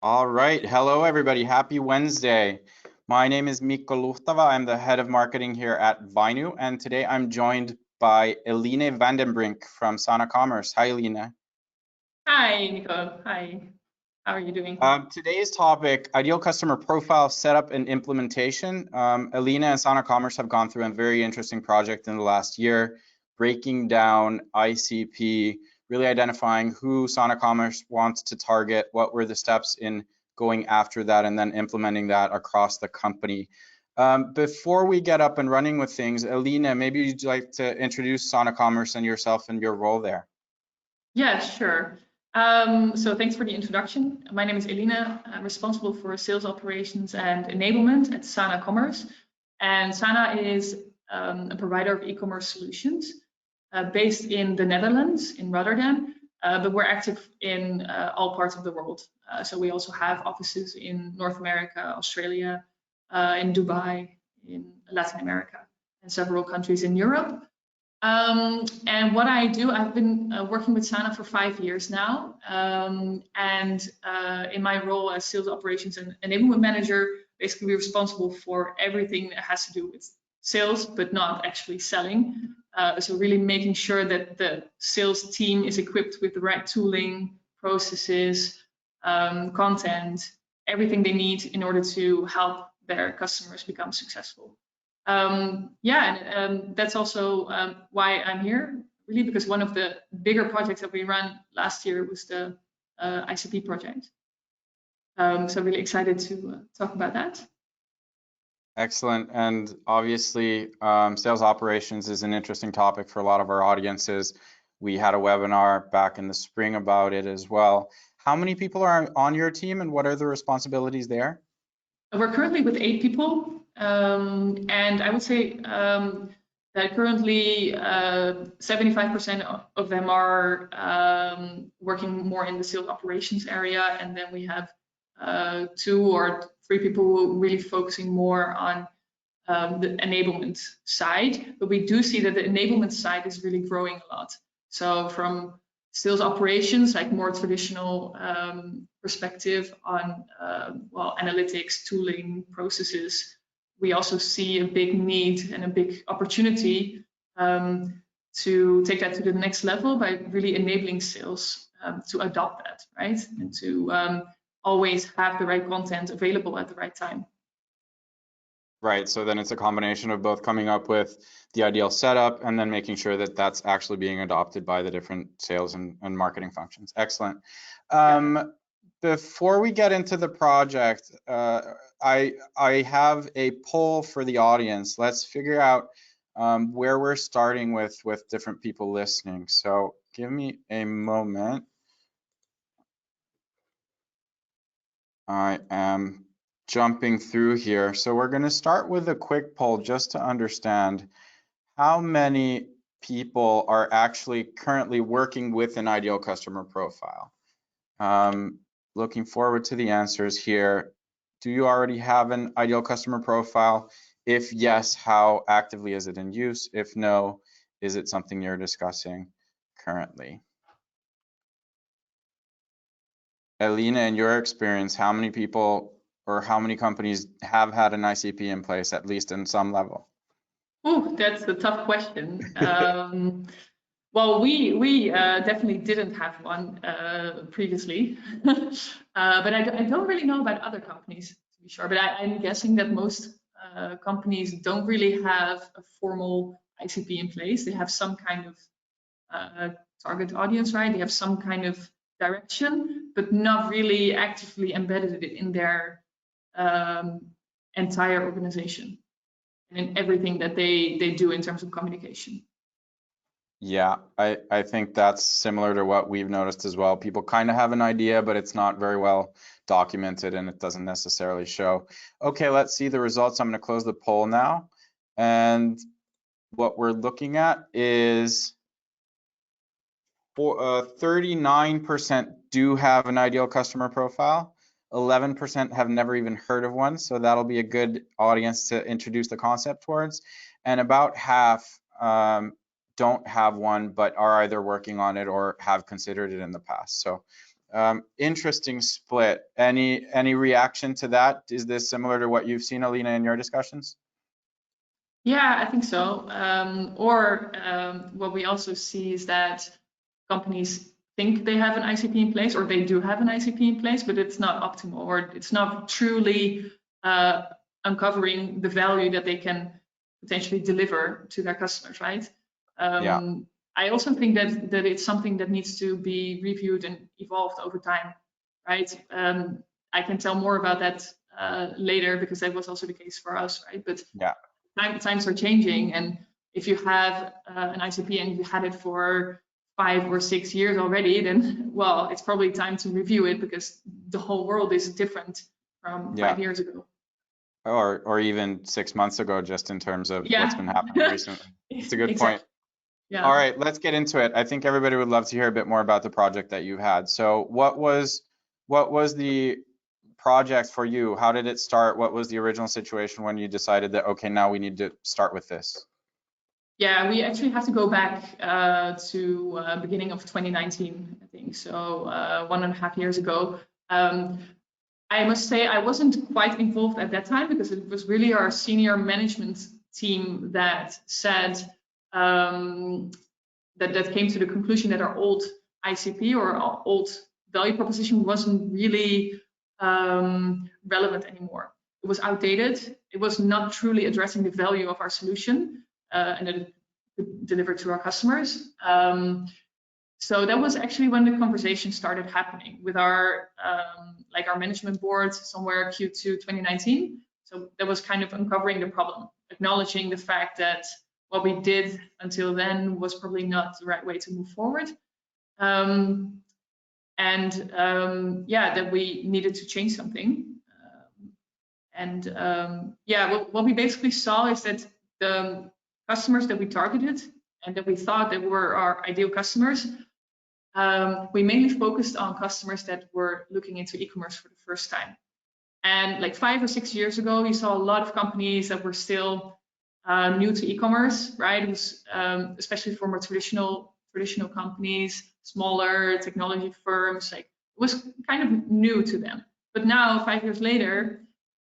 All right. Hello, everybody. Happy Wednesday. My name is Mikko Luhtava. I'm the head of marketing here at Vinu, and today I'm joined by Eline Vandenbrink from Sana Commerce. Hi, Eline. Hi, Nico. Hi. How are you doing? Today's topic, ideal customer profile setup and implementation. Eline and Sana Commerce have gone through a very interesting project in the last year, breaking down ICP, really identifying who Sana Commerce wants to target, what were the steps in going after that, and then implementing that across the company. Before we get up and running with things, Eline, maybe you'd like to introduce Sana Commerce and yourself and your role there. Yeah, sure. So thanks for the introduction. My name is Eline. I'm responsible for sales operations and enablement at Sana Commerce. And Sana is a provider of e-commerce solutions based in the Netherlands, in Rotterdam, but we're active in all parts of the world. So we also have offices in North America, Australia, in Dubai, in Latin America, and several countries in Europe. And what I do, I've been working with Sana for 5 years now. In my role as sales operations and enablement manager, basically we're responsible for everything that has to do with sales, but not actually selling. So really making sure that the sales team is equipped with the right tooling, processes, content, everything they need in order to help their customers become successful. That's also why I'm here, really, because one of the bigger projects that we ran last year was the ICP project. So really excited to talk about that. Excellent. And obviously, sales operations is an interesting topic for a lot of our audiences. We had a webinar back in the spring about it as well. How many people are on your team and what are the responsibilities there? We're currently with 8 people. And I would say that currently 75% of them are working more in the sales operations area, and then we have 2 or 3 people who are really focusing more on the enablement side. But we do see that the enablement side is really growing a lot. So from sales operations, like more traditional perspective on analytics, tooling, processes, we also see a big need and a big opportunity to take that to the next level by really enabling sales to adopt that, right? And to always have the right content available at the right time. Right, so then it's a combination of both coming up with the ideal setup and then making sure that that's actually being adopted by the different sales and marketing functions. Excellent. Before we get into the project, I have a poll for the audience. Let's figure out where we're starting with different people listening. So give me a moment. I am jumping through here. So we're going to start with a quick poll just to understand how many people are actually currently working with an ideal customer profile. Looking forward to the answers here. Do you already have an ideal customer profile? If yes, how actively is it in use? If no, is it something you're discussing currently? Eline, in your experience, how many people or how many companies have had an ICP in place, at least in some level? Oh, that's a tough question. Well, we definitely didn't have one previously, but I don't really know about other companies, to be sure. But I'm guessing that most companies don't really have a formal ICP in place. They have some kind of target audience, right? They have some kind of direction, but not really actively embedded it in their entire organization and in everything that they do in terms of communication. Yeah, I think that's similar to what we've noticed as well. People kind of have an idea, but it's not very well documented and it doesn't necessarily show. Okay, let's see the results. I'm going to close the poll now. And what we're looking at is 39% do have an ideal customer profile. 11% have never even heard of one. So that'll be a good audience to introduce the concept towards. And about half don't have one, but are either working on it or have considered it in the past. So Interesting split. Any reaction to that? Is this similar to what you've seen, Eline, in your discussions? Yeah, I think so. What we also see is that companies think they have an ICP in place, or they do have an ICP in place, but it's not optimal, or it's not truly uncovering the value that they can potentially deliver to their customers, right? Yeah. I also think that it's something that needs to be reviewed and evolved over time, right? I can tell more about that later, because that was also the case for us, right? But yeah, times are changing, and if you have an ICP and you had it for 5 or 6 years already, then well, it's probably time to review it, because the whole world is different from 5 years ago. Or even 6 months ago, just in terms of what's been happening recently. It's a good point. Yeah. All right, let's get into it. I think everybody would love to hear a bit more about the project that you've had. So what was the project for you? How did it start? What was the original situation when you decided that, okay, now we need to start with this? Yeah, we actually have to go back to beginning of 2019, I think. So 1.5 years ago. I must say I wasn't quite involved at that time, because it was really our senior management team that said that came to the conclusion that our old ICP, or our old value proposition, wasn't really relevant anymore. It was outdated. It was not truly addressing the value of our solution and that it could deliver to our customers. So that was actually when the conversation started happening with our our management board, somewhere Q2 2019. So that was kind of uncovering the problem, acknowledging the fact that what we did until then was probably not the right way to move forward. That we needed to change something. What we basically saw is that the customers that we targeted and that we thought that were our ideal customers, we mainly focused on customers that were looking into e-commerce for the first time. And like 5 or 6 years ago, you saw a lot of companies that were still new to e-commerce, right? It was especially for more traditional companies, smaller technology firms. Like, it was kind of new to them. But now, 5 years later,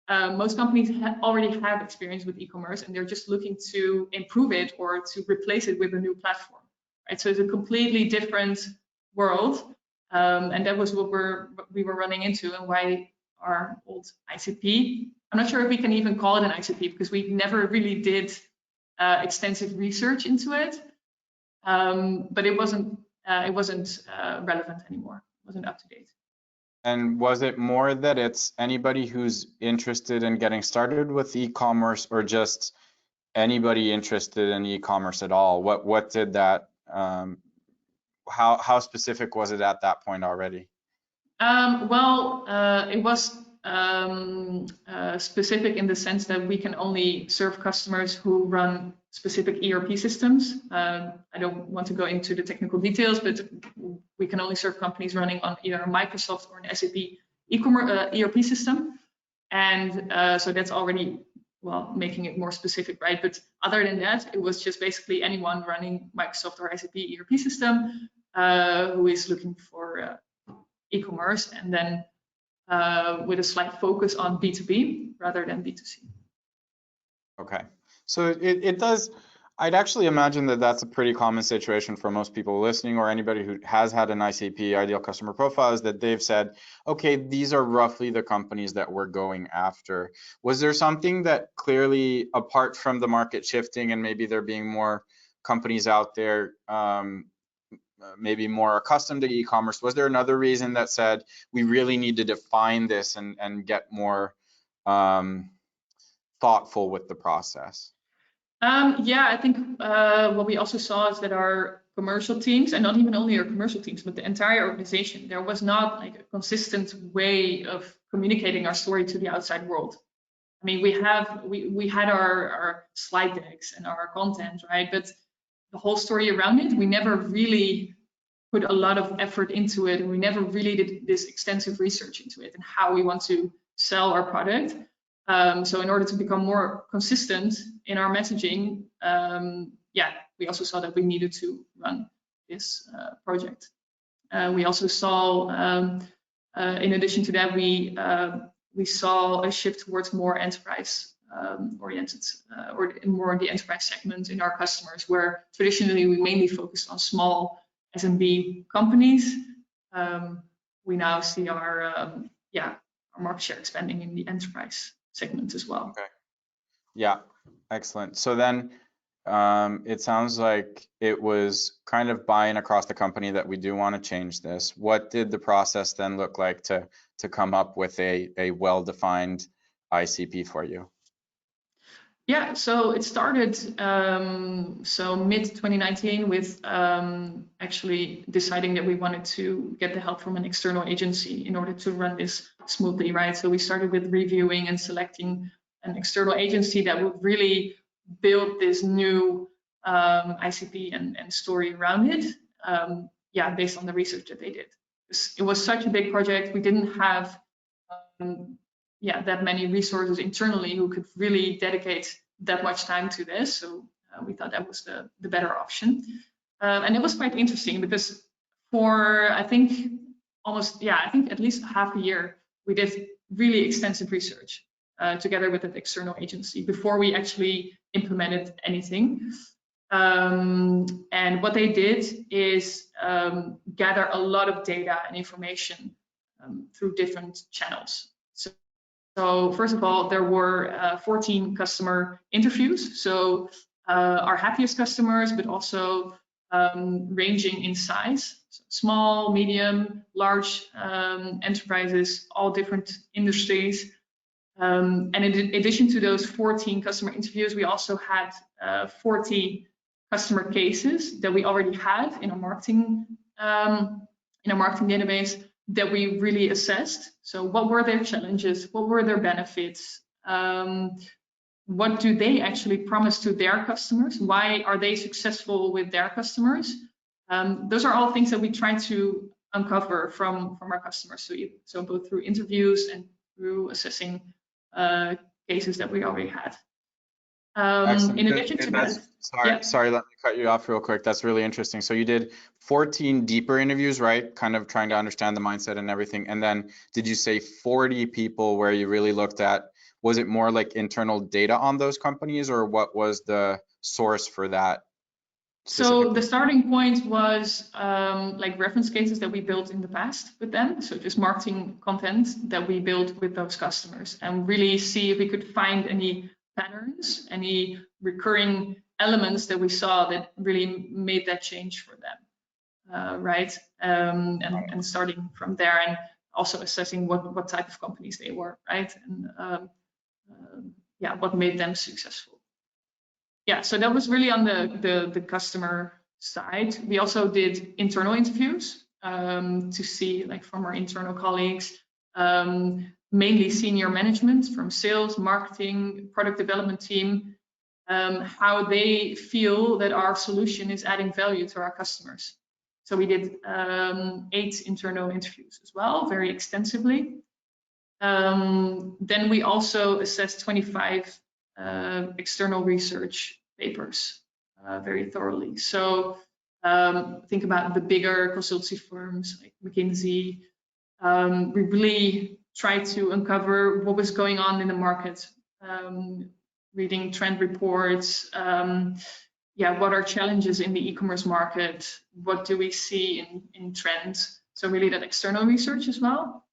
most companies already have experience with e-commerce, and they're just looking to improve it or to replace it with a new platform, right? So it's a completely different world, and that was what we were running into, and why our old ICP, I'm not sure if we can even call it an ICP, because we never really did extensive research into it, but it wasn't relevant anymore. It wasn't up to date. And was it more that it's anybody who's interested in getting started with e-commerce, or just anybody interested in e-commerce at all? What did that? How specific was it at that point already? It was specific in the sense that we can only serve customers who run specific ERP systems. I don't want to go into the technical details, but we can only serve companies running on either a Microsoft or an SAP e-commerce ERP system. And so that's already, well, making it more specific, right? But other than that, it was just basically anyone running Microsoft or SAP ERP system who is looking for e-commerce, and then with a slight focus on B2B rather than B2C. Okay, so it does. I'd actually imagine that that's a pretty common situation for most people listening, or anybody who has had an ICP, ideal customer profile, is that they've said, okay, these are roughly the companies that we're going after. Was there something that clearly, apart from the market shifting and maybe there being more companies out there, maybe more accustomed to e-commerce, was there another reason that said we really need to define this and get more thoughtful with the process? I think what we also saw is that our commercial teams, and not even only our commercial teams, but the entire organization, there was not like a consistent way of communicating our story to the outside world. I mean, we had our slide decks and our content, right? But the whole story around it, we never really put a lot of effort into it, and we never really did this extensive research into it and how we want to sell our product. So in order to become more consistent in our messaging, we also saw that we needed to run this project. We also saw, in addition to that, we saw a shift towards more enterprise oriented, or more the enterprise segment in our customers, where traditionally we mainly focused on small SMB companies. We now see our market share expanding in the enterprise segment as well. Okay. Yeah, excellent. So then it sounds like it was kind of buy-in across the company that we do want to change this. What did the process then look like to come up with a well-defined ICP for you? Yeah, so it started so mid 2019 with actually deciding that we wanted to get the help from an external agency in order to run this smoothly, right? So we started with reviewing and selecting an external agency that would really build this new ICP and story around it. Based on the research that they did. It was such a big project. We didn't have that many resources internally who could really dedicate that much time to this. So we thought that was the better option. And it was quite interesting because for, I think at least half a year, we did really extensive research together with an external agency before we actually implemented anything. And what they did is gather a lot of data and information through different channels. So first of all, there were 14 customer interviews. So our happiest customers, but also ranging in size, so small, medium, large enterprises, all different industries. And in addition to those 14 customer interviews, we also had 40 customer cases that we already had in our marketing database that we really assessed. So what were their challenges? What were their benefits? What do they actually promise to their customers? Why are they successful with their customers? Those are all things that we try to uncover from our customers. So both through interviews and through assessing cases that we already had. In addition to that, sorry, let me cut you off real quick. That's really interesting. So you did 14 deeper interviews, right? Kind of trying to understand the mindset and everything. And then did you say 40 people where you really looked at, was it more like internal data on those companies, or what was the source for that? So the starting point was like reference cases that we built in the past with them. So just marketing content that we built with those customers, and really see if we could find any patterns, any recurring elements that we saw that really made that change for them, right? And starting from there, and also assessing what type of companies they were, right? And what made them successful. Yeah, so that was really on the customer side. We also did internal interviews to see, like, from our internal colleagues, mainly senior management from sales, marketing, product development team, how they feel that our solution is adding value to our customers. So we did 8 internal interviews as well, very extensively. Then we also assessed 25 external research papers very thoroughly. So think about the bigger consultancy firms like McKinsey. We really tried to uncover what was going on in the market, reading trend reports, what are challenges in the e-commerce market, what do we see in trends. So really that external research as well.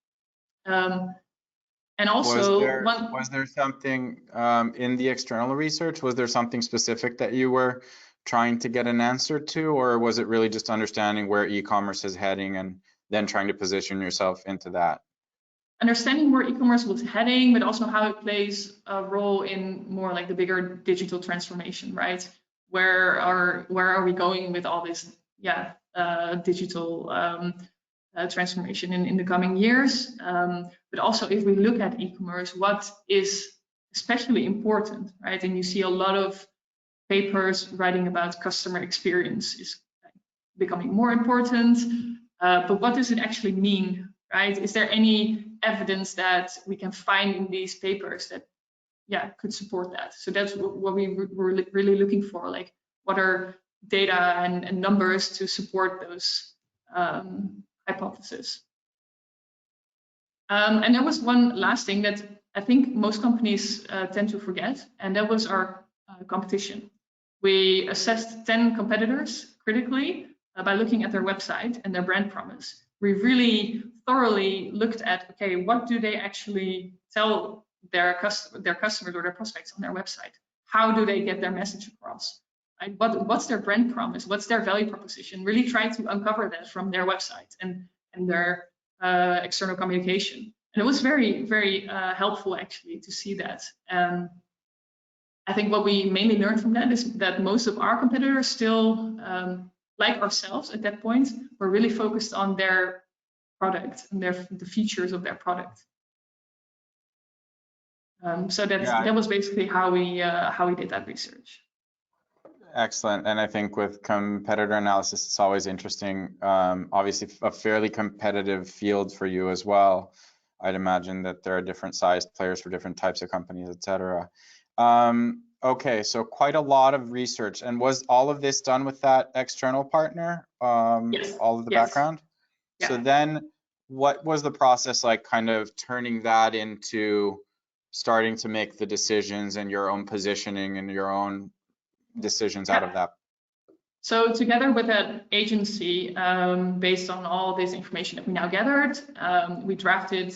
And also, was there something in the external research? Was there something specific that you were trying to get an answer to, or was it really just understanding where e-commerce is heading and then trying to position yourself into that? Understanding where e-commerce was heading, but also how it plays a role in more like the bigger digital transformation, right? Where are we going with all this digital transformation in the coming years? But also, if we look at e-commerce, what is especially important, right? And you see a lot of papers writing about customer experience is becoming more important. But what does it actually mean, right? Is there any evidence that we can find in these papers that could support that? So that's what we were really looking for, like what are data and numbers to support those hypothesis. And there was one last thing that I think most companies tend to forget, and that was our competition. We assessed 10 competitors critically by looking at their website and their brand promise. We really thoroughly looked at, okay, what do they actually tell their customers or their prospects on their website? How do they get their message across? Right? What's their brand promise? What's their value proposition? Really try to uncover that from their website and their external communication. And it was very, very helpful actually to see that. I think what we mainly learned from that is that most of our competitors still, like ourselves at that point, were really focused on their product and the features of their product. So that was basically how we did that research. Excellent. And I think with competitor analysis, it's always interesting. Obviously, a fairly competitive field for you as well. I'd imagine that there are different sized players for different types of companies, et cetera. Okay, so quite a lot of research. And was all of this done with that external partner? Yes. All of the Yes. background? Yeah. So then what was the process like, kind of turning that into starting to make the decisions and your own positioning and your own decisions out of that? So together with that agency, based on all this information that we now gathered, we drafted,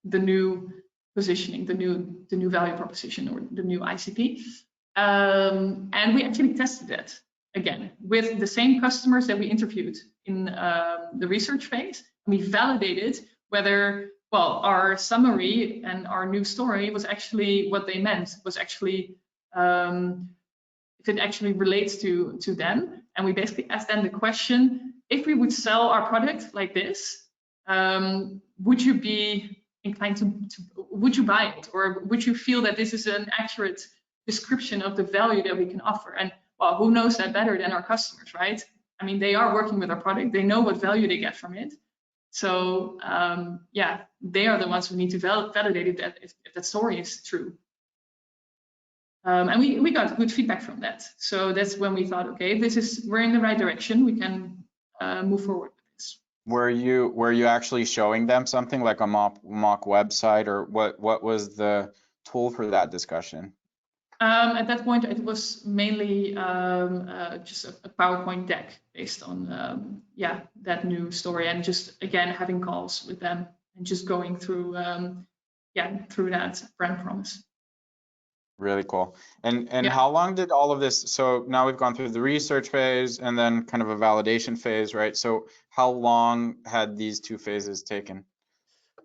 the new positioning, the new value proposition, or the new ICP, and we actually tested it again with the same customers that we interviewed in the research phase. And we validated whether, well, our summary and our new story was actually what they meant, was actually if it actually relates to them. And we basically asked them the question: if we would sell our product like this, would you be inclined to would you buy it, or would you feel that this is an accurate description of the value that we can offer? And well, who knows that better than our customers, right? I mean, they are working with our product, they know what value they get from it. So they are the ones who need to validate it, that if that story is true. And we got good feedback from that. So that's when we thought, okay, we're in the right direction, we can move forward with this. Were you actually showing them something like a mock website, or what was the tool for that discussion? At that point, it was mainly just a PowerPoint deck based on that new story, and just again having calls with them and just going through through that brand promise. Really cool. And how long did all of this, so now we've gone through the research phase and then kind of a validation phase, right? So how long had these two phases taken?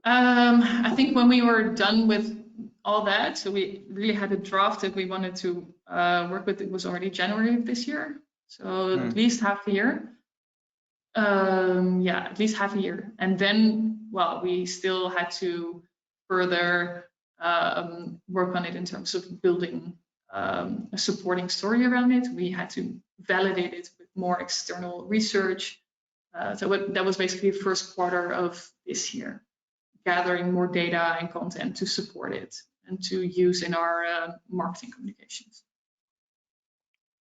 I think when we were done with all that, so we really had a draft that we wanted to work with, it was already January of this year. So at least half a year. At least half a year. And then, well, we still had to further work on it in terms of building a supporting story around it. We had to validate it with more external research. So that was basically the first quarter of this year, gathering more data and content to support it and to use in our marketing communications.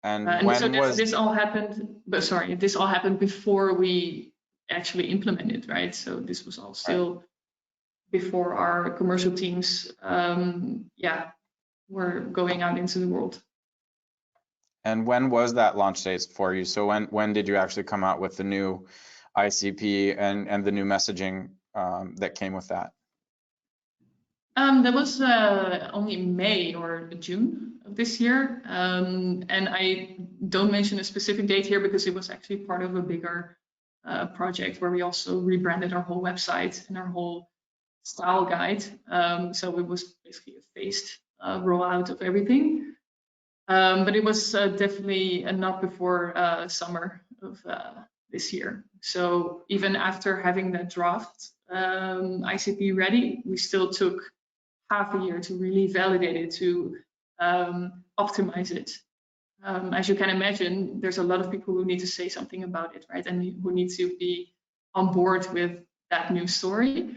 And this all happened, but sorry, this all happened before we actually implemented, right? So this was all still before our commercial teams were going out into the world. And when was that launch date for you? So when did you actually come out with the new ICP and the new messaging that came with that? That was only May or June of this year. And I don't mention a specific date here because it was actually part of a bigger project where we also rebranded our whole website and our whole style guide. So it was basically a phased rollout of everything. But it was definitely not before summer of this year. So even after having that draft ICP ready, we still took half a year to really validate it, to optimize it. As you can imagine, there's a lot of people who need to say something about it, right? And who need to be on board with that new story.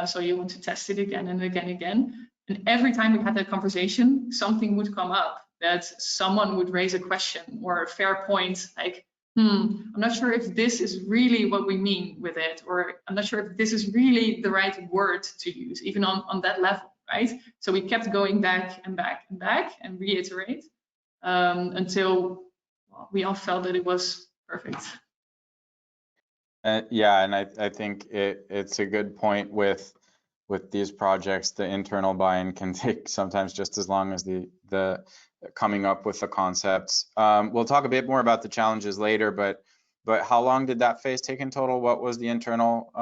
So you want to test it again and again and again. And every time we had that conversation, something would come up, that someone would raise a question or a fair point, like, I'm not sure if this is really what we mean with it, or I'm not sure if this is really the right word to use, even on that level, right? So we kept going back and back and back and reiterate until we all felt that it was perfect. Yeah, and I think it's a good point with these projects. The internal buy-in can take sometimes just as long as the coming up with the concepts. We'll talk a bit more about the challenges later, but how long did that phase take in total? What was the internal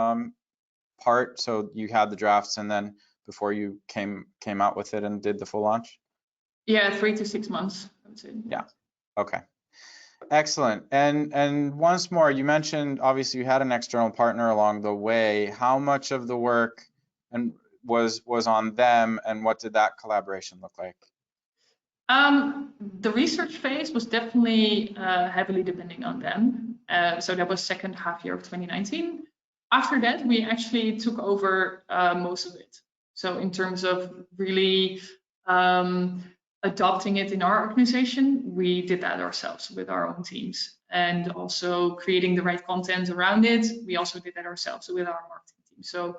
part? So you had the drafts, and then before you came out with it and did the full launch? Yeah, 3 to 6 months, I would say. Yeah. Okay. Excellent. And once more, you mentioned obviously you had an external partner along the way. How much of the work and was on them, and what did that collaboration look like? The research phase was definitely heavily depending on them. So that was second half year of 2019. After that, we actually took over most of it. So in terms of really adopting it in our organization, we did that ourselves with our own teams, and also creating the right content around it. We also did that ourselves with our marketing team. So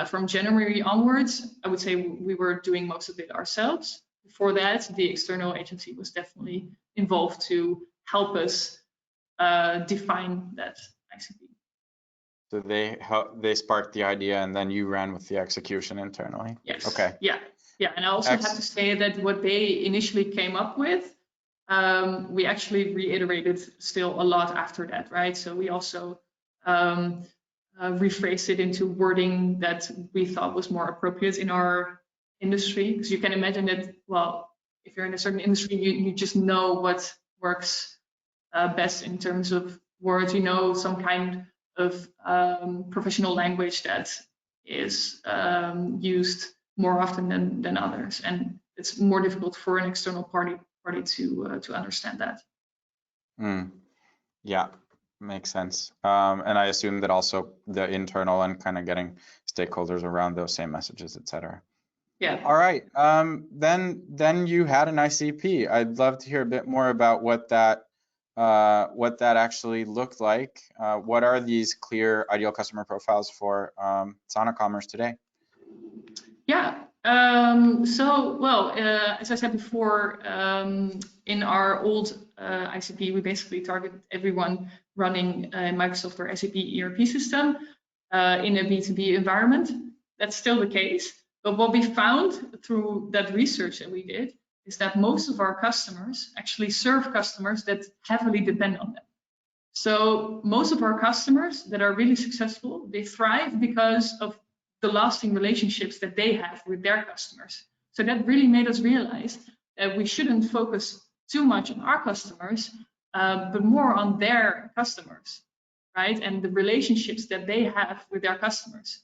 from January onwards, I would say we were doing most of it ourselves. Before that, the external agency was definitely involved to help us define that ICP. So they sparked the idea, and then you ran with the execution internally? Yes. Okay. Yeah. And I also have to say that what they initially came up with, we actually reiterated still a lot after that, right? So we also rephrased it into wording that we thought was more appropriate in our industry, because you can imagine that, well, if you're in a certain industry, you just know what works best in terms of words, some kind of professional language that is used more often than others, and it's more difficult for an external party to understand that. Yeah, makes sense. And I assume that also the internal and kind of getting stakeholders around those same messages, etc. Yeah. All right. Then you had an ICP. I'd love to hear a bit more about what that actually looked like. What are these clear ideal customer profiles for Sonocommerce today? Yeah. As I said before, in our old ICP, we basically targeted everyone running a Microsoft or SAP ERP system in a B2B environment. That's still the case. But what we found through that research that we did is that most of our customers actually serve customers that heavily depend on them. So most of our customers that are really successful, they thrive because of the lasting relationships that they have with their customers. So that really made us realize that we shouldn't focus too much on our customers, but more on their customers, right? And the relationships that they have with their customers.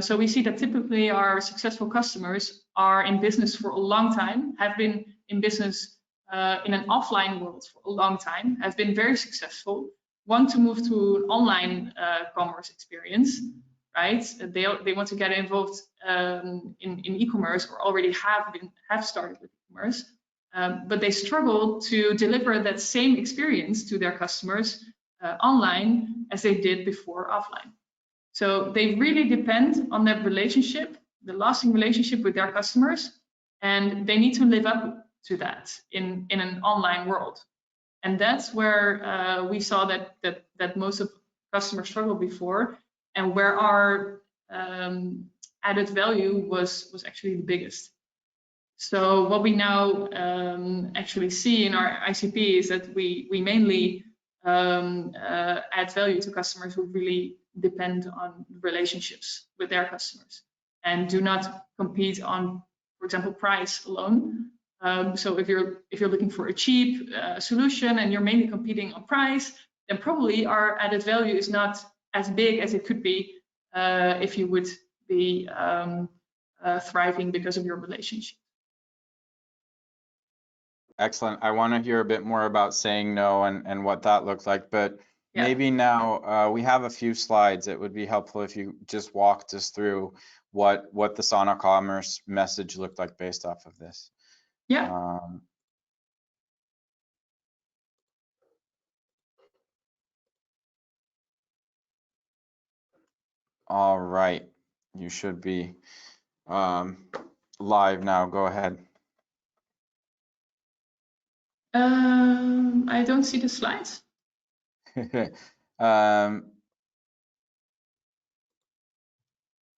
So we see that typically our successful customers are in business for a long time, have been in business in an offline world for a long time, have been very successful, want to move to an online commerce experience, right? They want to get involved in e-commerce, or already have started with e-commerce, but they struggle to deliver that same experience to their customers online as they did before offline. So they really depend on that relationship, the lasting relationship with their customers, and they need to live up to that in an online world. And that's where we saw that most of customers struggled before, and where our added value was actually the biggest. So what we now actually see in our ICP is that we mainly add value to customers who really depend on relationships with their customers and do not compete on, for example, price alone. So if you're looking for a cheap solution and you're mainly competing on price, then probably our added value is not as big as it could be if you would be thriving because of your relationship. Excellent. I want to hear a bit more about saying no and what that looked like, but yeah. Maybe now we have a few slides. It would be helpful if you just walked us through what the Sonocommerce message looked like based off of this. Yeah. All right, you should be live now. Go ahead. I don't see the slides. Hold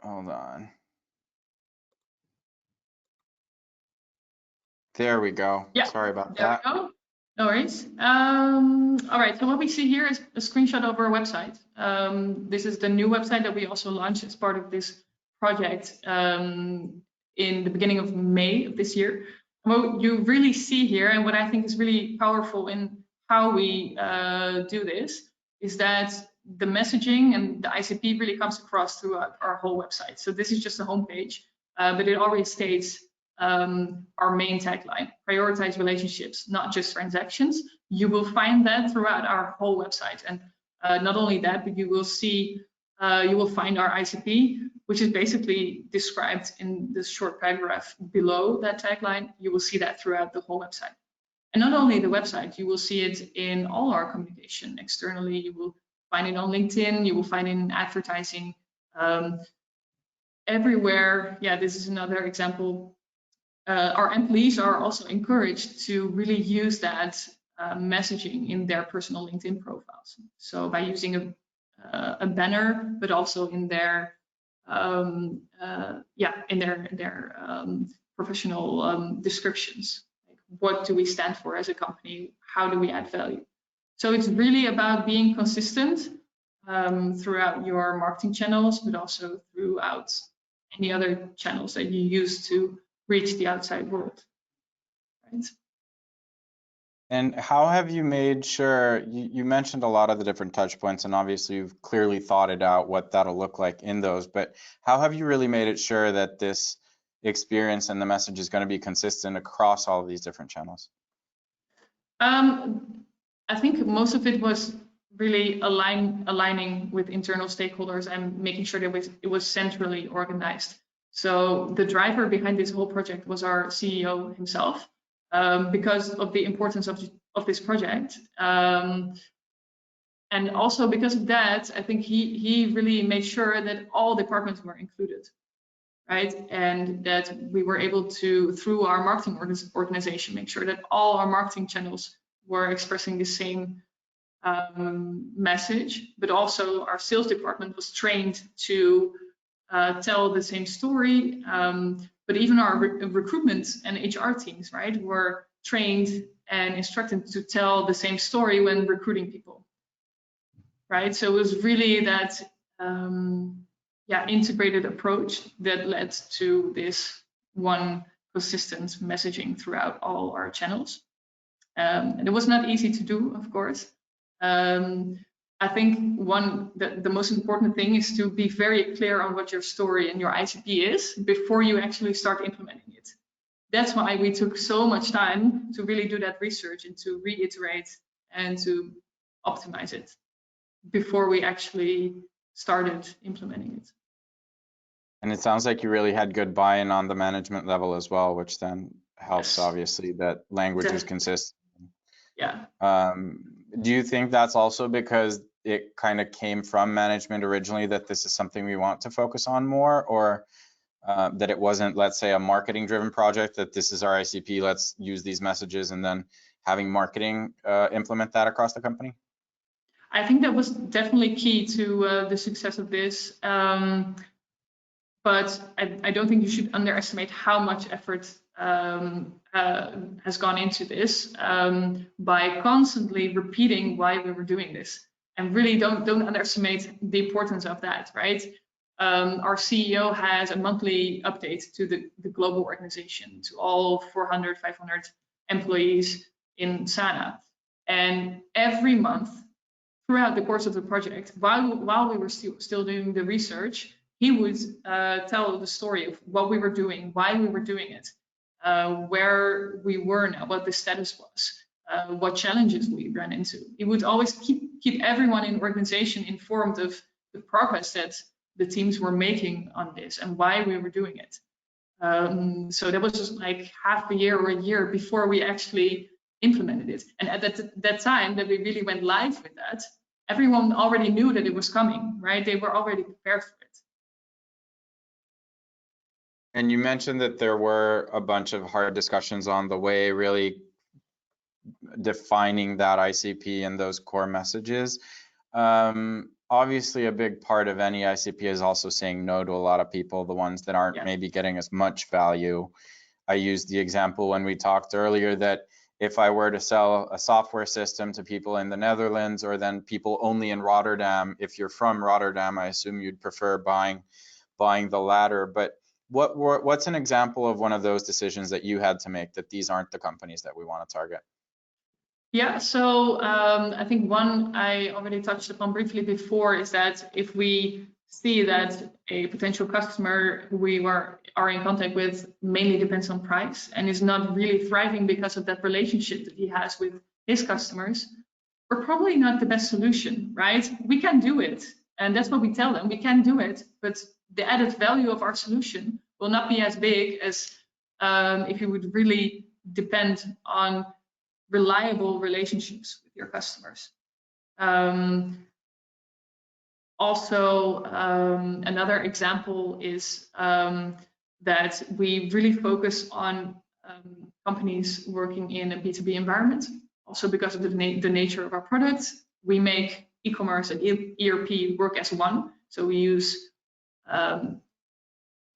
on. There we go. Yeah, sorry about there that. we go. No worries. All right, so what we see here is a screenshot of our website. This is the new website that we also launched as part of this project in the beginning of May of this year. What you really see here, and what I think is really powerful in how we do this, is that the messaging and the ICP really comes across throughout our whole website. So this is just a homepage, but it already states our main tagline: prioritize relationships, not just transactions. You will find that throughout our whole website, and not only that, but you will see, you will find our ICP, which is basically described in this short paragraph below that tagline. You will see that throughout the whole website, and not only the website, you will see it in all our communication externally. You will find it on LinkedIn. You will find it in advertising, everywhere. Yeah, this is another example. Our employees are also encouraged to really use that messaging in their personal LinkedIn profiles. So by using a banner, but also in their professional descriptions. Like, what do we stand for as a company? How do we add value? So it's really about being consistent throughout your marketing channels, but also throughout any other channels that you use to reach the outside world, right? And how have you made sure, you mentioned a lot of the different touch points, and obviously you've clearly thought it out what that'll look like in those, but how have you really made it sure that this experience and the message is going to be consistent across all of these different channels? I think most of it was really aligning with internal stakeholders and making sure that it was centrally organized. So the driver behind this whole project was our CEO himself, because of the importance of this project. And also because of that, I think he really made sure that all departments were included, right? And that we were able to, through our marketing organization, make sure that all our marketing channels were expressing the same message, but also our sales department was trained to tell the same story. But even our recruitment and HR teams, right, were trained and instructed to tell the same story when recruiting people, right? So it was really that integrated approach that led to this one consistent messaging throughout all our channels. And it was not easy to do, of course. I think the most important thing is to be very clear on what your story and your ICP is before you actually start implementing it. That's why we took so much time to really do that research and to reiterate and to optimize it before we actually started implementing it. And it sounds like you really had good buy-in on the management level as well, which then helps, Yes. Obviously, that language is consistent. Yeah. Do you think that's also because it kind of came from management originally, that this is something we want to focus on more, or that it wasn't, let's say, a marketing driven project, that this is our ICP, let's use these messages, and then having marketing implement that across the company? I think that was definitely key to the success of this. But I don't think you should underestimate how much effort has gone into this by constantly repeating why we were doing this. And really don't underestimate the importance of that, right? Our CEO has a monthly update to the global organization, to all 400, 500 employees in Sana. And every month, throughout the course of the project, while we were still doing the research, he would tell the story of what we were doing, why we were doing it, where we were now, what the status was, what challenges we ran into. He would always keep everyone in the organization informed of the progress that the teams were making on this and why we were doing it. So that was just like half a year or a year before we actually implemented it. And at that time that we really went live with that, everyone already knew that it was coming, right? They were already prepared for it. And you mentioned that there were a bunch of hard discussions on the way, really defining that ICP and those core messages. Obviously, a big part of any ICP is also saying no to a lot of people, the ones that aren't maybe getting as much value. I used the example when we talked earlier that if I were to sell a software system to people in the Netherlands or then people only in Rotterdam, if you're from Rotterdam, I assume you'd prefer buying the latter. But what's an example of one of those decisions that you had to make, that these aren't the companies that we want to target? Yeah, so I think one I already touched upon briefly before is that if we see that a potential customer who we are in contact with mainly depends on price and is not really thriving because of that relationship that he has with his customers, we're probably not the best solution, right? We can do it, and that's what we tell them. We can do it, but the added value of our solution will not be as big as if you would really depend on reliable relationships with your customers. Also, another example is that we really focus on companies working in a B2B environment. Also, because of the nature of our products, we make e-commerce and ERP work as one. So we use a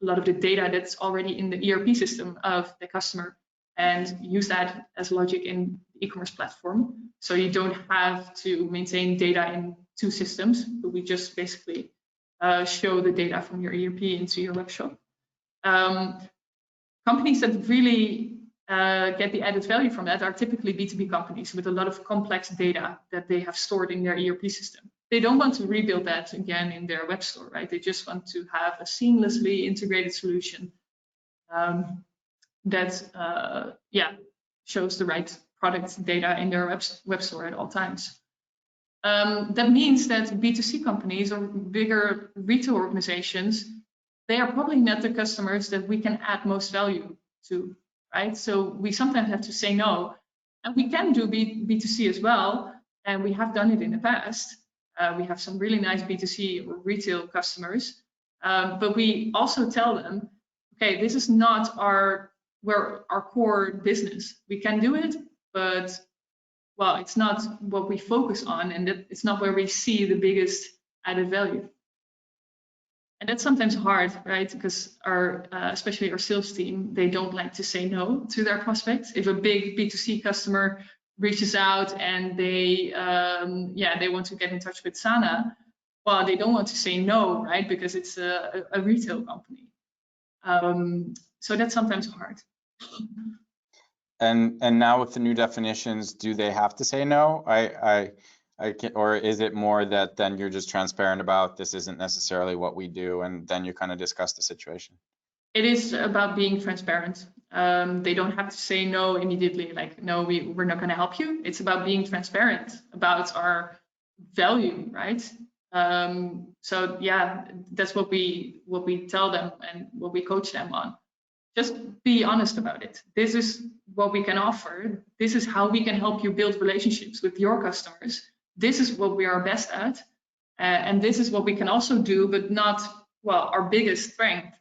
lot of the data that's already in the ERP system of the customer and use that as logic in the e-commerce platform. So you don't have to maintain data in two systems, but we just basically show the data from your ERP into your web shop. Companies that really get the added value from that are typically B2B companies with a lot of complex data that they have stored in their ERP system. They don't want to rebuild that again in their web store, right? They just want to have a seamlessly integrated solution that shows the right product data in their web store at all times. That means that B2C companies or bigger retail organizations, they are probably not the customers that we can add most value to, right? So we sometimes have to say no, and we can do B2C as well, and we have done it in the past. We have some really nice B2C or retail customers, but we also tell them, okay, this is not our core business. We can do it, but well, it's not what we focus on, and it's not where we see the biggest added value. And that's sometimes hard, right? Because especially our sales team, they don't like to say no to their prospects. If a big B2C customer reaches out and they want to get in touch with Sana, well, they don't want to say no, right? Because it's a retail company. So that's sometimes hard. And now with the new definitions, do they have to say no? Or is it more that then you're just transparent about this isn't necessarily what we do, and then you kind of discuss the situation? It is about being transparent. They don't have to say no immediately, like, no, we're not going to help you. It's about being transparent about our value, right? So yeah, that's what we tell them and what we coach them on. Just be honest about it. This is what we can offer. This is how we can help you build relationships with your customers. This is what we are best at. And this is what we can also do, but not, well, our biggest strength.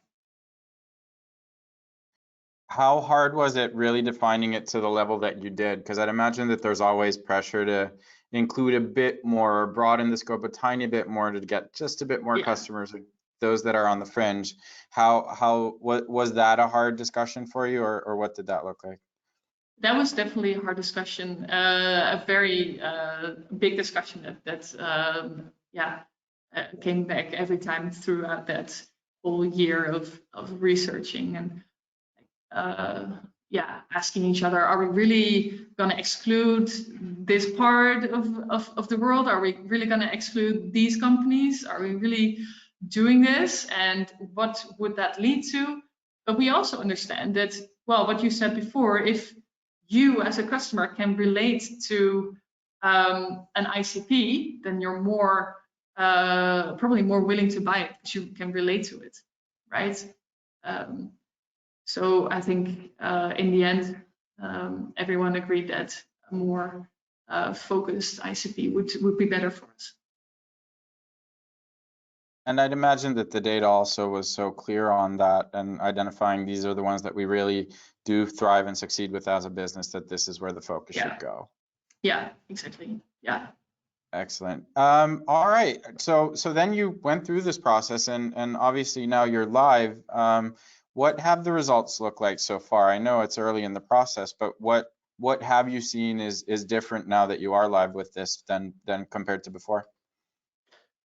How hard was it really defining it to the level that you did? Because I'd imagine that there's always pressure to include a bit more, or broaden the scope a tiny bit more to get just a bit more customers, those that are on the fringe. What was that a hard discussion for you, or what did that look like? That was definitely a hard discussion, a very big discussion that came back every time throughout that whole year of researching and asking each other, are we really going to exclude this part of the world? Are we really going to exclude these companies? Are we really doing this? And what would that lead to? But we also understand that, well, what you said before, if you as a customer can relate to an ICP, then you're probably more willing to buy it because you can relate to it, right? So I think in the end, everyone agreed that a more focused ICP would be better for us. And I'd imagine that the data also was so clear on that and identifying these are the ones that we really do thrive and succeed with as a business, that this is where the focus should go. Yeah, exactly. Yeah. Excellent. All right. So then you went through this process and obviously now you're live. What have the results looked like so far? I know it's early in the process, but what have you seen is different now that you are live with this than compared to before?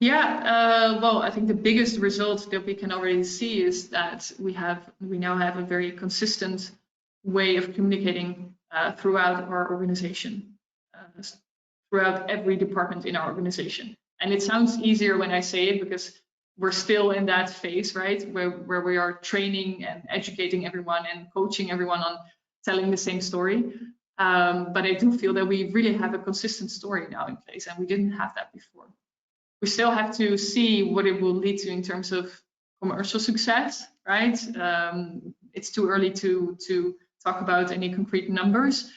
Yeah, well, I think the biggest result that we can already see is that we now have a very consistent way of communicating throughout our organization, throughout every department in our organization. And it sounds easier when I say it because we're still in that phase, right, where we are training and educating everyone and coaching everyone on telling the same story. But I do feel that we really have a consistent story now in place, and we didn't have that before. We still have to see what it will lead to in terms of commercial success, right? It's too early to talk about any concrete numbers,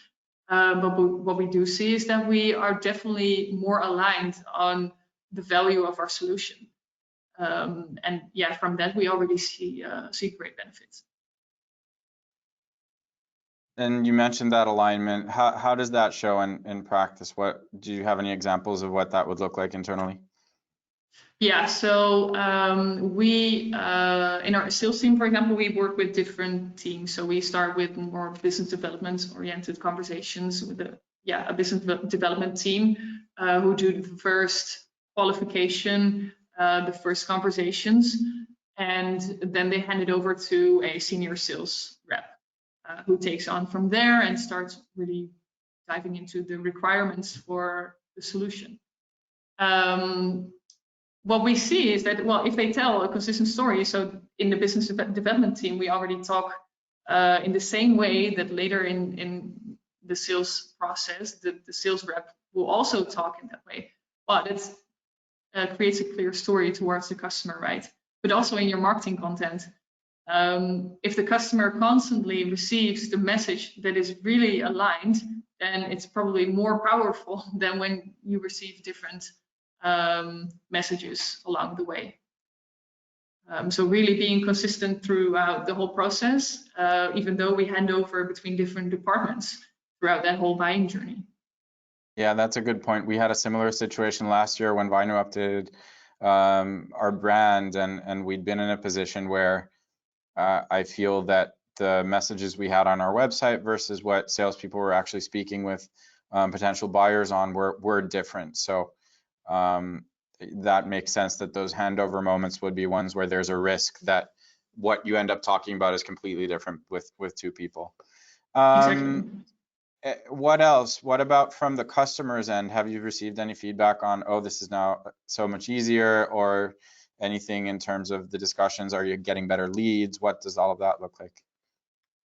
but what we do see is that we are definitely more aligned on the value of our solution. And yeah, from that we already see great benefits. And you mentioned that alignment. How does that show in practice? What do you have any examples of what that would look like internally? Yeah, so we in our sales team, for example, we work with different teams. So we start with more business development oriented conversations with a business development team who do the first qualification, the first conversations, and then they hand it over to a senior sales rep who takes on from there and starts really diving into the requirements for the solution. What we see is that, well, if they tell a consistent story, so in the business development team, we already talk in the same way that later in the sales process, the sales rep will also talk in that way. But it creates a clear story towards the customer, right? But also in your marketing content, if the customer constantly receives the message that is really aligned, then it's probably more powerful than when you receive different messages along the way. So really being consistent throughout the whole process, even though we hand over between different departments throughout that whole buying journey. Yeah, that's a good point. We had a similar situation last year when Vino updated our brand, and we'd been in a position where I feel that the messages we had on our website versus what salespeople were actually speaking with potential buyers on were different. So that makes sense that those handover moments would be ones where there's a risk that what you end up talking about is completely different with two people. Exactly. What else? What about from the customer's end? Have you received any feedback on, oh, this is now so much easier, or anything in terms of the discussions? Are you getting better leads? What does all of that look like?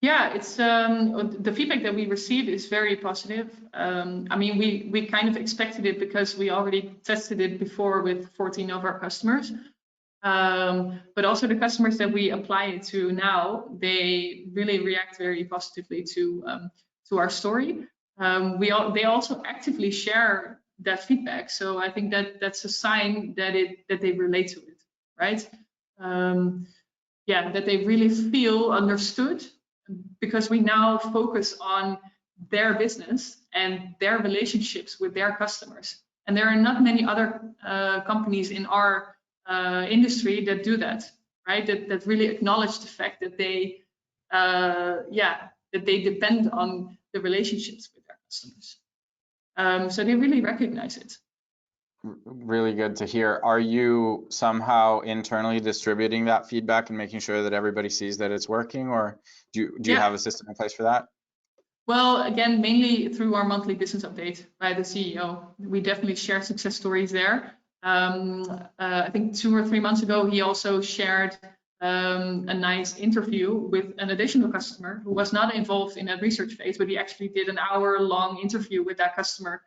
Yeah, it's the feedback that we received is very positive. I mean, we kind of expected it because we already tested it before with 14 of our customers. But also the customers that we apply it to now, they really react very positively to our story. They also actively share that feedback, so I think that's a sign that they relate to it, right? Yeah, that they really feel understood, because we now focus on their business and their relationships with their customers. And there are not many other companies in our industry that do that, right? That really acknowledge the fact that they, that they depend on the relationships with their customers. So they really recognize it. Really good to hear. Are you somehow internally distributing that feedback and making sure that everybody sees that it's working, or do you have a system in place for that? Well, again, mainly through our monthly business update by the CEO. We definitely share success stories there. I think 2 or 3 months ago, he also shared a nice interview with an additional customer who was not involved in that research phase, but he actually did an hour-long interview with that customer,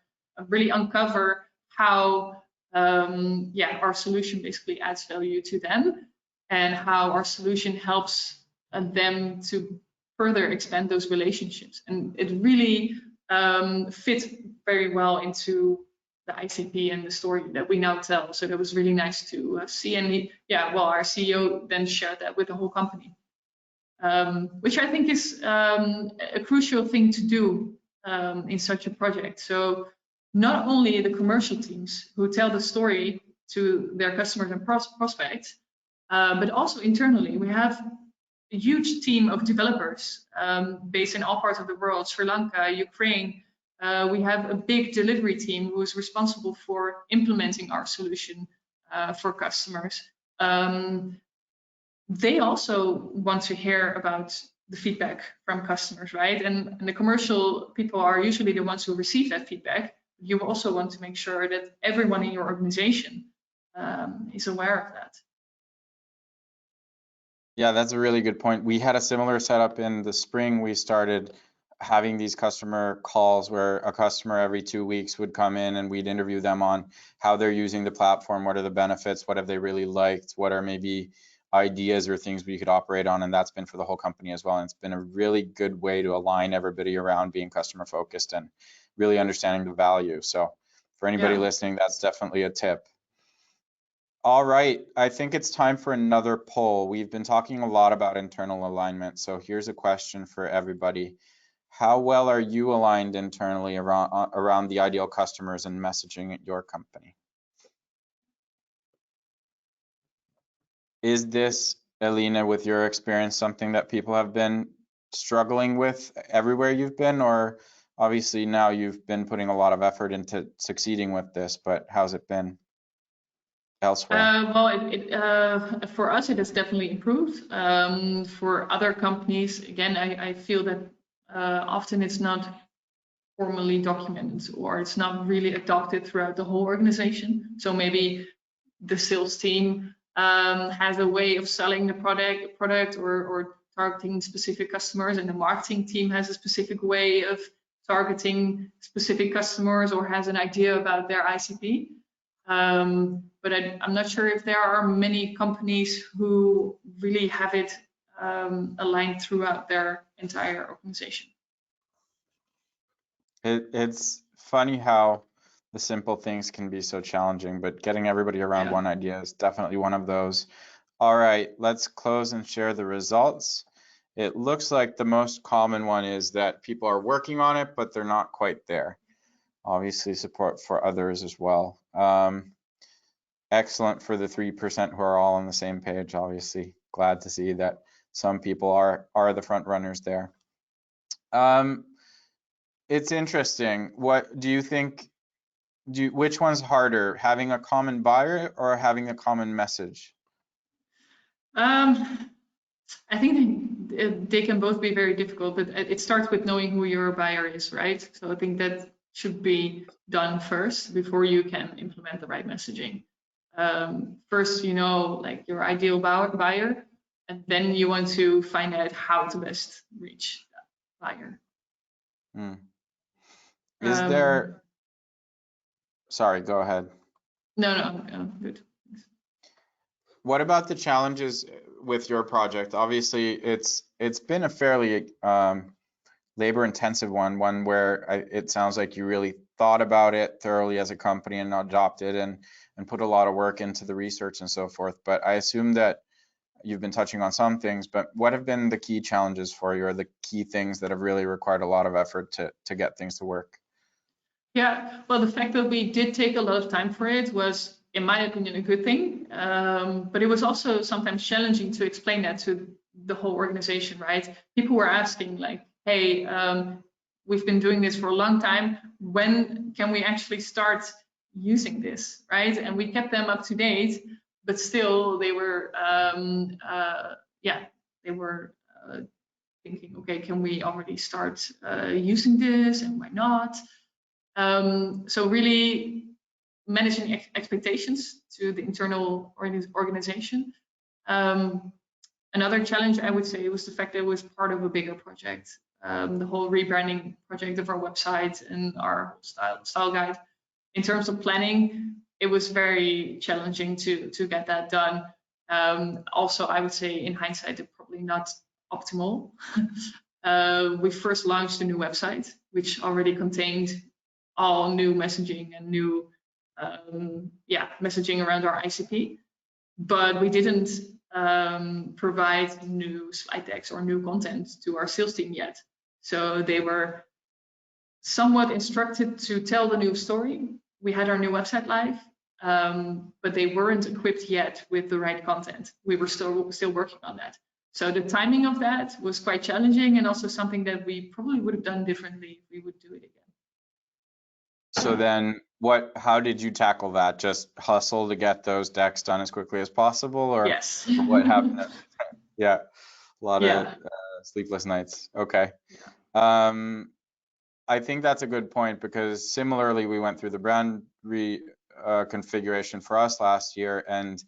really uncover how our solution basically adds value to them, and how our solution helps them to further expand those relationships. And it really fits very well into the ICP and the story that we now tell. So that was really nice to see. And our CEO then shared that with the whole company, which I think is a crucial thing to do in such a project. So not only the commercial teams who tell the story to their customers and prospects, but also internally, we have a huge team of developers based in all parts of the world, Sri Lanka, Ukraine. We have a big delivery team who is responsible for implementing our solution for customers. They also want to hear about the feedback from customers, right? And the commercial people are usually the ones who receive that feedback. You also want to make sure that everyone in your organization is aware of that. Yeah, that's a really good point. We had a similar setup in the spring. We started having these customer calls where a customer every 2 weeks would come in and we'd interview them on how they're using the platform, what are the benefits, what have they really liked, what are maybe ideas or things we could operate on, and that's been for the whole company as well. And it's been a really good way to align everybody around being customer focused and really understanding the value. So for anybody listening, that's definitely a tip. All right, I think it's time for another poll. We've been talking a lot about internal alignment, so here's a question for everybody. How well are you aligned internally around the ideal customers and messaging at your company? Is this, Eline, with your experience, something that people have been struggling with everywhere you've been, or obviously now you've been putting a lot of effort into succeeding with this, but how's it been elsewhere? For us, it has definitely improved. For other companies, again, I feel that often it's not formally documented or it's not really adopted throughout the whole organization. So maybe the sales team has a way of selling the product or targeting specific customers, and the marketing team has a specific way of targeting specific customers or has an idea about their ICP. But I'm not sure if there are many companies who really have it aligned throughout their entire organization. It's funny how the simple things can be so challenging, but getting everybody around one idea is definitely one of those. All right, let's close and share the results. It looks like the most common one is that people are working on it, but they're not quite there. Obviously, support for others as well. Excellent for the 3% who are all on the same page. Obviously, glad to see that some people are the front runners there. It's interesting. What do you think? Which one's harder, having a common buyer or having a common message? I think they can both be very difficult, but it starts with knowing who your buyer is, right? So I think that should be done first before you can implement the right messaging. First, you know, like your ideal buyer, and then you want to find out how to best reach that buyer. Is there? Sorry, go ahead. No, good. What about the challenges with your project? Obviously, it's been a fairly labor-intensive one where it sounds like you really thought about it thoroughly as a company and adopted and put a lot of work into the research and so forth. But I assume that you've been touching on some things, but what have been the key challenges for you, or the key things that have really required a lot of effort to get things to work? Yeah, well, the fact that we did take a lot of time for it was, in my opinion, a good thing. But it was also sometimes challenging to explain that to the whole organization, right? People were asking like, hey, we've been doing this for a long time. When can we actually start using this, right? And we kept them up to date, but still they were, thinking, okay, can we already start using this, and why not? So really managing expectations to the internal organization. Another challenge, I would say, was the fact that it was part of a bigger project. The whole rebranding project of our website and our style guide. In terms of planning, it was very challenging to get that done. Also, I would say in hindsight, it's probably not optimal. We first launched a new website, which already contained all new messaging and new messaging around our ICP, but we didn't provide new slide decks or new content to our sales team yet. So they were somewhat instructed to tell the new story. We had our new website live, but they weren't equipped yet with the right content. We were still working on that. So the timing of that was quite challenging, and also something that we probably would have done differently if we would do it again. So then how did you tackle that? Just hustle to get those decks done as quickly as possible, or yes. what happened? Yeah, a lot Yeah. of sleepless nights. Okay. Yeah. I think that's a good point, because similarly, we went through the brand configuration for us last year, and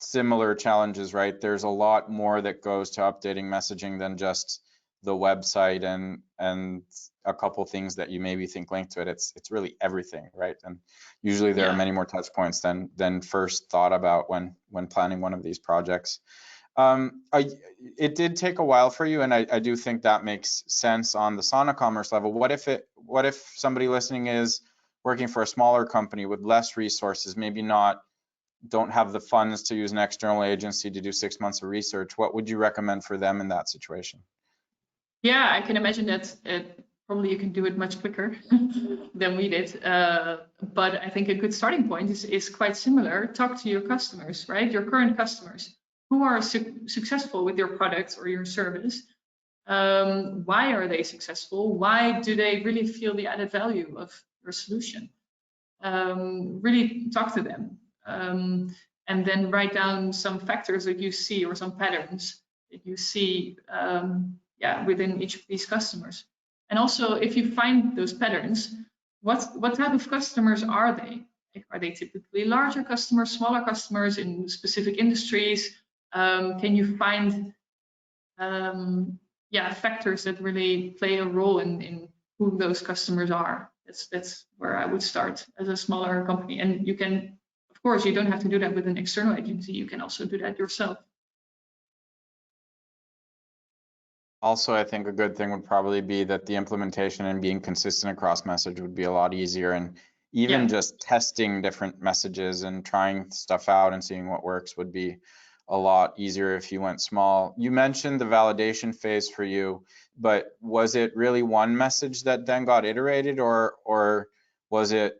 similar challenges, right? There's a lot more that goes to updating messaging than just the website and a couple things that you maybe think link to it. It's really everything, right? And usually there are many more touch points than first thought about when planning one of these projects. It did take a while for you, and I do think that makes sense on the SonaCommerce level. What if somebody listening is working for a smaller company with less resources, maybe don't have the funds to use an external agency to do 6 months of research? What would you recommend for them in that situation? Yeah, I can imagine that probably you can do it much quicker than we did. But I think a good starting point is quite similar. Talk to your customers, right? Your current customers who are successful with your product or your service. Why are they successful? Why do they really feel the added value of your solution? Really talk to them. And then write down some factors that you see, or some patterns that you see within each of these customers. And also, if you find those patterns, what type of customers are they? Are they typically larger customers, smaller customers in specific industries? Can you find factors that really play a role in who those customers are? That's where I would start as a smaller company. And you can, of course, you don't have to do that with an external agency. You can also do that yourself. Also, I think a good thing would probably be that the implementation and being consistent across message would be a lot easier, and even just testing different messages and trying stuff out and seeing what works would be a lot easier if you went small. You mentioned the validation phase for you, but was it really one message that then got iterated, or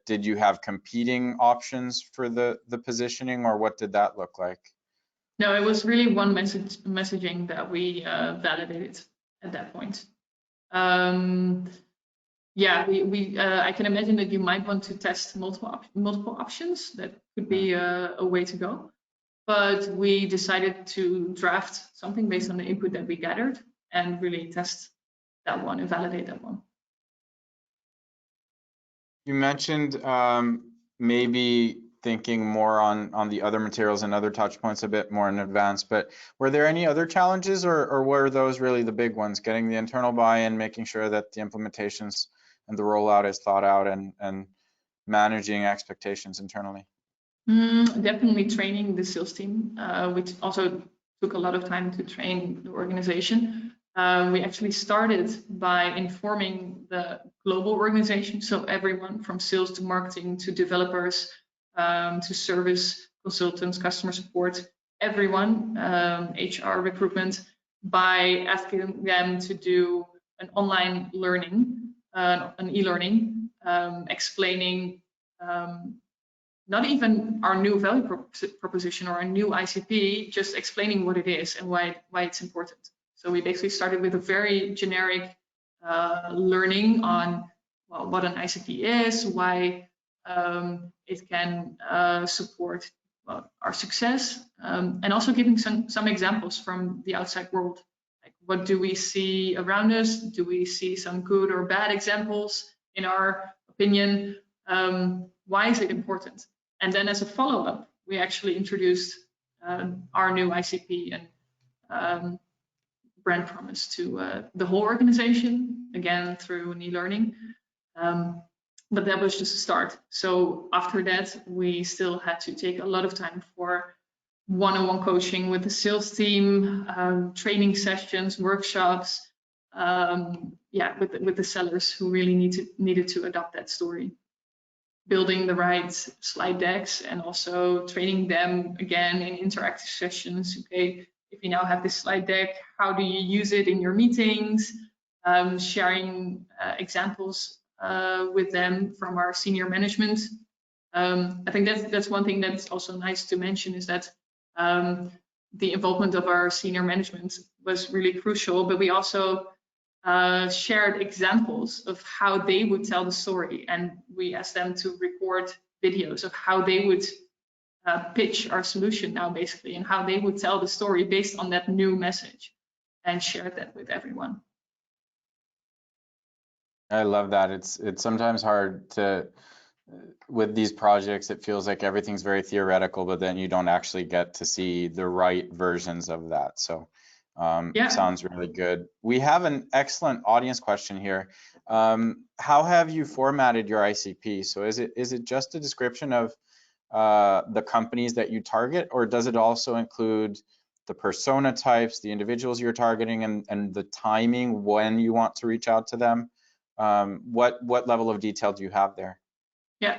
did you have competing options for the positioning, or what did that look like? No, it was really one messaging that we validated at that point. I can imagine that you might want to test multiple options. That could be a way to go. But we decided to draft something based on the input that we gathered and really test that one and validate that one. You mentioned maybe thinking more on the other materials and other touch points a bit more in advance, but were there any other challenges, or were those really the big ones? Getting the internal buy-in, making sure that the implementations and the rollout is thought out, and managing expectations internally? Definitely training the sales team, which also took a lot of time to train the organization. We actually started by informing the global organization, so everyone from sales to marketing to developers to service consultants, customer support, everyone, HR, recruitment, by asking them to do an online learning, an e-learning, explaining not even our new value proposition or our new ICP, just explaining what it is and why it's important. So we basically started with a very generic learning on what an ICP is, why it can support our success, and also giving some examples from the outside world. Like, what do we see around us? Do we see some good or bad examples in our opinion? Why is it important? And then as a follow-up, we actually introduced our new ICP and brand promise to the whole organization, again through an e-learning. But that was just a start. So after that, we still had to take a lot of time for one-on-one coaching with the sales team, training sessions, workshops, with the sellers who really needed to adopt that story. building the right slide decks and also training them again in interactive sessions. Okay, if you now have this slide deck, how do you use it in your meetings? Sharing examples with them from our senior management. I think that's one thing that's also nice to mention, is that the involvement of our senior management was really crucial, but we also shared examples of how they would tell the story, and we asked them to record videos of how they would pitch our solution now, basically, and how they would tell the story based on that new message, and shared that with everyone. I love that. It's sometimes hard to, with these projects, it feels like everything's very theoretical, but then you don't actually get to see the right versions of that. So Yeah. sounds really good. We have an excellent audience question here. How have you formatted your ICP? So is it just a description of the companies that you target, or does it also include the persona types, the individuals you're targeting, and the timing when you want to reach out to them? What level of detail do you have there? Yeah,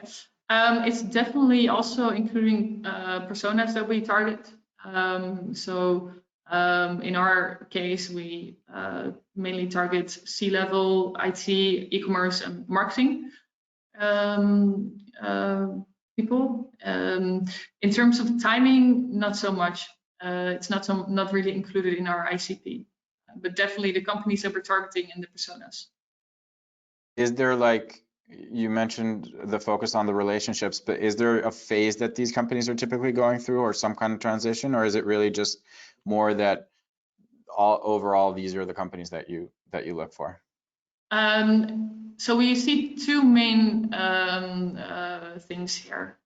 it's definitely also including personas that we target. In our case, we mainly target C-level, IT, e-commerce, and marketing people. In terms of timing, not so much. It's not really included in our ICP, but definitely the companies that we're targeting and the personas. Is there, like, you mentioned the focus on the relationships, but is there a phase that these companies are typically going through, or some kind of transition, or is it really just more that overall these are the companies that you look for? So we see two main things here.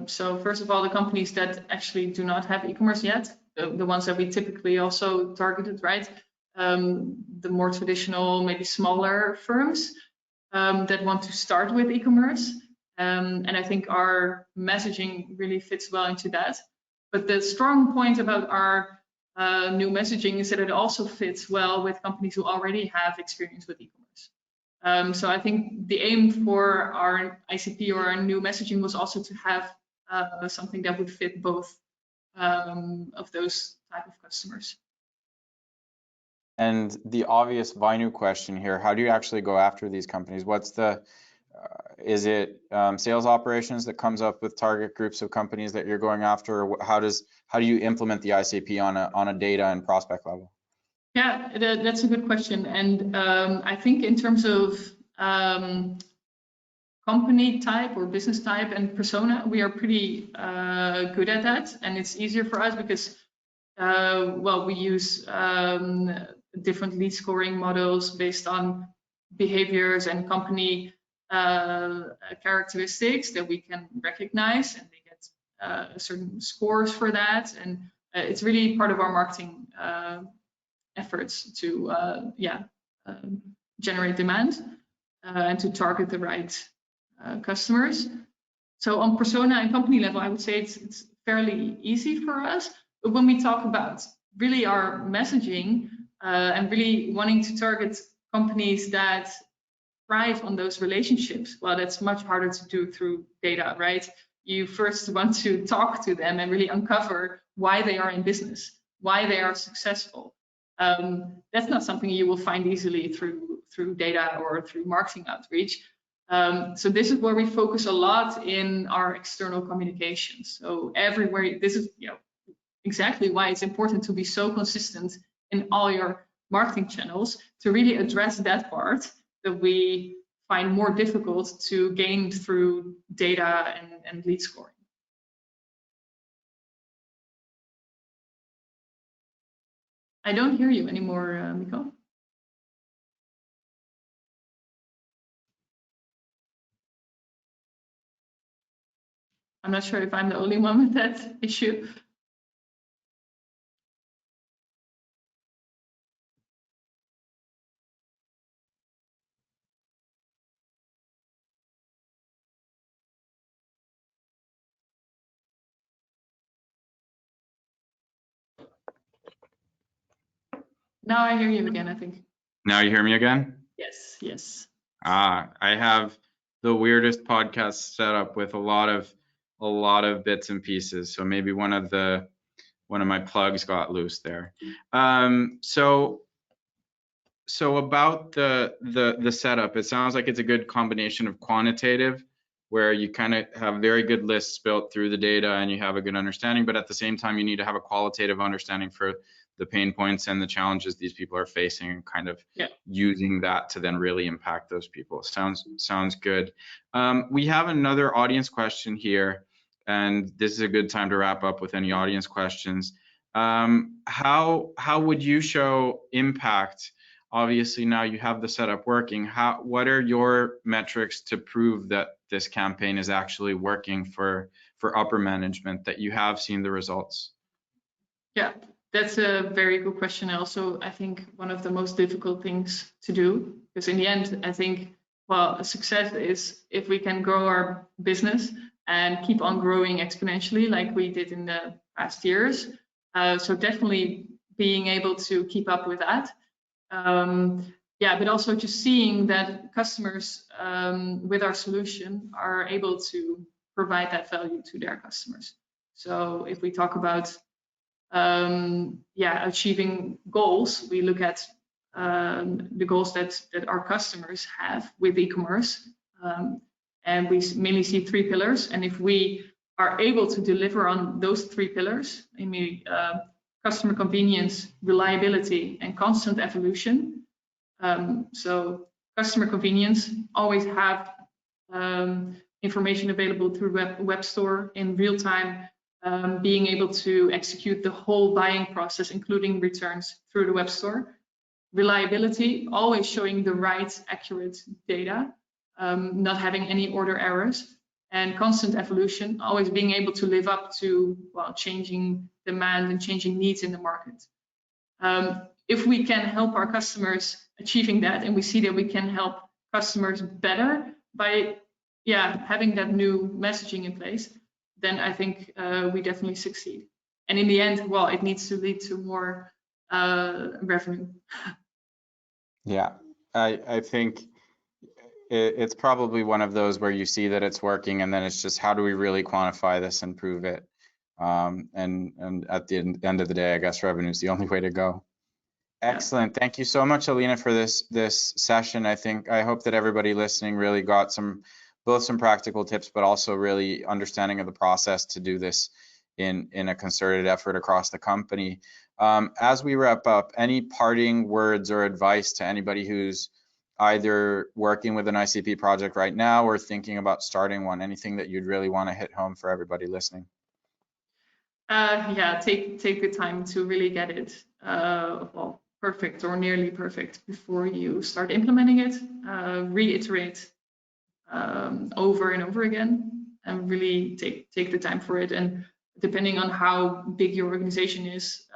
So first of all, the companies that actually do not have e-commerce yet, the ones that we typically also targeted, right? The more traditional, maybe smaller firms that want to start with e-commerce. And I think our messaging really fits well into that. But the strong point about our new messaging is that it also fits well with companies who already have experience with e-commerce. So I think the aim for our ICP or our new messaging was also to have something that would fit both of those type of customers. And the obvious Vinu question here, how do you actually go after these companies? What's the, is it sales operations that comes up with target groups of companies that you're going after? Or how do you implement the ICP on a data and prospect level? Yeah, that's a good question. And I think in terms of company type or business type and persona, we are pretty good at that. And it's easier for us because, well, we use different lead scoring models based on behaviors and company characteristics that we can recognize, and they get certain scores for that. And it's really part of our marketing efforts to generate demand and to target the right customers. So on persona and company level, I would say it's fairly easy for us. But when we talk about really our messaging and really wanting to target companies that thrive on those relationships, well, that's much harder to do through data, right? You first want to talk to them and really uncover why they are in business, why they are successful. That's not something you will find easily through data or through marketing outreach. So this is where we focus a lot in our external communications. So everywhere, this is exactly why it's important to be so consistent in all your marketing channels to really address that part that we find more difficult to gain through data and lead scoring. I don't hear you anymore, Miko. I'm not sure if I'm the only one with that issue. Now I hear you again, I think. Now you hear me again? Yes, yes. I have the weirdest podcast setup with a lot of bits and pieces. So maybe one of my plugs got loose there. So about the setup, it sounds like it's a good combination of quantitative, where you kind of have very good lists built through the data and you have a good understanding, but at the same time you need to have a qualitative understanding for the pain points and the challenges these people are facing, and kind of using that to then really impact those people. Sounds good. We have another audience question here, and this is a good time to wrap up with any audience questions. How would you show impact? Obviously now you have the setup working. What are your metrics to prove that this campaign is actually working for upper management, that you have seen the results? Yeah, that's a very good question. Also, I think one of the most difficult things to do, because in the end, I think, well, a success is if we can grow our business and keep on growing exponentially like we did in the past years. So definitely being able to keep up with that. Yeah, but also just seeing that customers with our solution are able to provide that value to their customers. So if we talk about achieving goals, we look at the goals that our customers have with e-commerce, and we mainly see 3 pillars. And if we are able to deliver on those 3 pillars, namely customer convenience, reliability, and constant evolution. So customer convenience, always have information available through web store in real time, being able to execute the whole buying process, including returns, through the web store. Reliability, always showing the right, accurate data, not having any order errors. And constant evolution, always being able to live up to, well, changing demand and changing needs in the market. If we can help our customers achieving that, and we see that we can help customers better by having that new messaging in place, then I think we definitely succeed. And in the end, well, it needs to lead to more revenue. Yeah, I think it's probably one of those where you see that it's working, and then it's just, how do we really quantify this and prove it? And at the end of the day, I guess revenue is the only way to go. Excellent. Thank you so much, Eline, for this session. I hope that everybody listening really got both some practical tips, but also really understanding of the process to do this in a concerted effort across the company. As we wrap up, any parting words or advice to anybody who's either working with an ICP project right now or thinking about starting one? Anything that you'd really want to hit home for everybody listening? Take the time to really get it well, perfect or nearly perfect before you start implementing it. Reiterate over and over again, and really take the time for it. And depending on how big your organization is,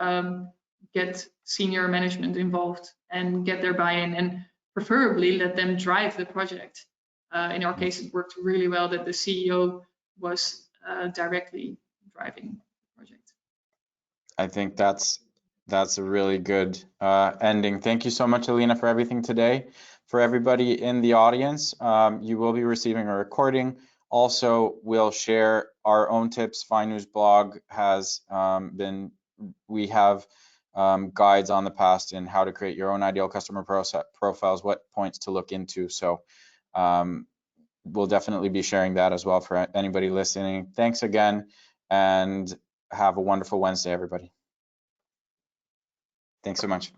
get senior management involved and get their buy-in, and preferably let them drive the project. In our case, it worked really well that the CEO was directly driving the project. I think that's a really good ending. Thank you so much, Eline, for everything today. For everybody in the audience, you will be receiving a recording. Also, we'll share our own tips. Finews blog has we have guides on the past in how to create your own ideal customer profiles, what points to look into. So we'll definitely be sharing that as well for anybody listening. Thanks again, and have a wonderful Wednesday, everybody. Thanks so much.